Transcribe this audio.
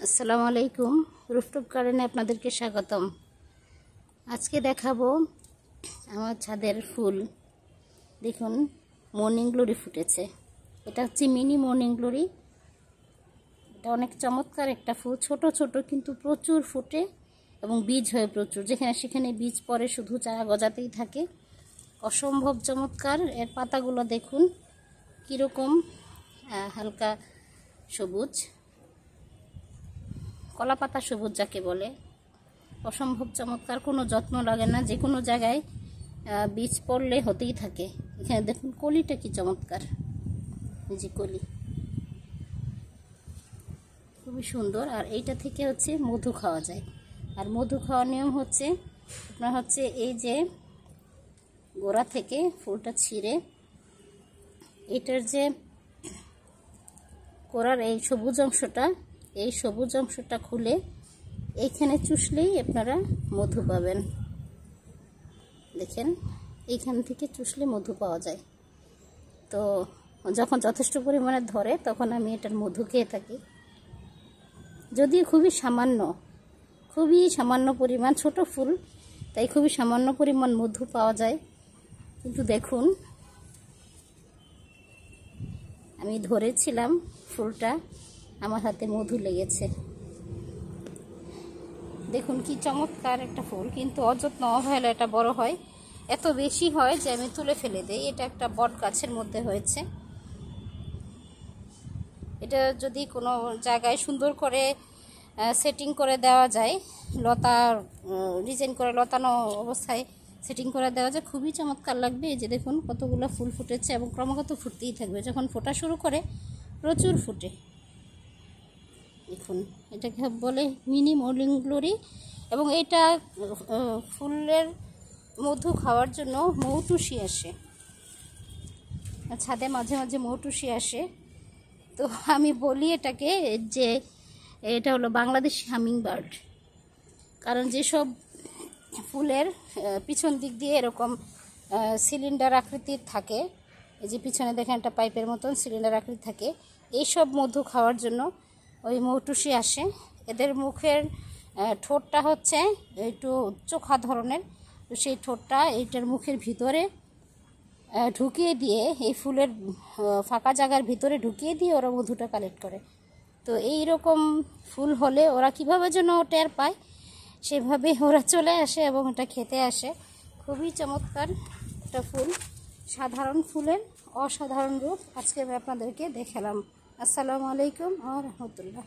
আসসালামু আলাইকুম। রুফটপ গার্ডেনে আপনাদেরকে স্বাগতম। আজকে দেখাবো আমার ছাদের ফুল। দেখুন, মর্নিং গ্লোরি ফুটেছে। এটা হচ্ছে মিনি মর্নিং গ্লোরি। এটা অনেক চমৎকার একটা ফুল, ছোট ছোট কিন্তু প্রচুর ফুটে এবং বীজ হয় প্রচুর। যেখানে সেখানে বীজ পড়ে, শুধু চারা গজাতেই থাকে। অসম্ভব চমৎকার। এর পাতাগুলো দেখুন কীরকম হালকা সবুজ, কলা পাতা সবুজ যাকে বলে। অসম্ভব চমৎকার, কোনো যত্ন লাগে না, যে কোনো জায়গায় বীজ পড়লে হতেই থাকে। এখানে দেখুন কলিটা কি চমৎকার, এই যে কলি খুবই সুন্দর। আর এইটা থেকে হচ্ছে মধু খাওয়া যায়। আর মধু খাওয়ার নিয়ম হচ্ছে আপনার হচ্ছে এই যে গোড়া থেকে ফুলটা ছিঁড়ে এটার যে গোড়ার এই সবুজ অংশটা খুলে এইখানে চুষলেই আপনারা মধু পাবেন। দেখেন, এইখান থেকে চুষলে মধু পাওয়া যায়। তো যখন যথেষ্ট পরিমাণে ধরে তখন আমি এটার মধু খেয়ে থাকি। যদিও খুবই সামান্য পরিমাণ, ছোট ফুল, তাই খুবই সামান্য পরিমাণ মধু পাওয়া যায়। কিন্তু দেখুন, আমি ধরেছিলাম ফুলটা, আমার হাতে মধু লেগেছে। দেখুন কি চমৎকার একটা ফুল, কিন্তু অযত্ন অবহেলা এটা বড় হয়। এত বেশি হয় যে আমি তুলে ফেলে দেই। এটা একটা বট গাছের মধ্যে হয়েছে। এটা যদি কোনো জায়গায় সুন্দর করে সেটিং করে দেওয়া যায়, লতা ডিজাইন করে লতানো অবস্থায় সেটিং করে দেওয়া যায়, খুবই চমৎকার লাগবে। এই যে দেখুন কতগুলো ফুল ফুটেছে এবং ক্রমাগত ফুটতেই থাকবে। যখন ফোটা শুরু করে প্রচুর ফুটে। দেখুন, এটাকে বলে মিনি মর্নিং গ্লোরি। এবং এটা ফুলের মধু খাওয়ার জন্য মৌটুসি আসে ছাদে, মাঝে মাঝে মৌটুসি আসে। তো আমি বলি এটাকে যে এটা হলো বাংলাদেশি হামিং বার্ড। কারণ যেসব ফুলের পিছন দিক দিয়ে এরকম সিলিন্ডার আকৃতির থাকে, এই যে পিছনে দেখেন একটা পাইপের মতন সিলিন্ডার আকৃতি থাকে, এইসব মধু খাওয়ার জন্য ওই মৌটুসি আসে। এদের মুখের ঠোঁটটা হচ্ছে একটু চোখা ধরনের। তো সেই ঠোঁটটা এইটার মুখের ভিতরে ঢুকিয়ে দিয়ে, এই ফুলের ফাঁকা জায়গার ভিতরে ঢুকিয়ে দিয়ে ওরা মধুটা কালেক্ট করে। তো এই রকম ফুল হলে ওরা কিভাবে যেন টের পায়, সেভাবে ওরা চলে আসে এবং এটা খেতে আসে। খুবই চমৎকার একটা ফুল, সাধারণ ফুলের অসাধারণ রূপ আজকে আমি আপনাদেরকে দেখালাম। আসসালামু আলাইকুম ওয়া রাহমাতুল্লাহ।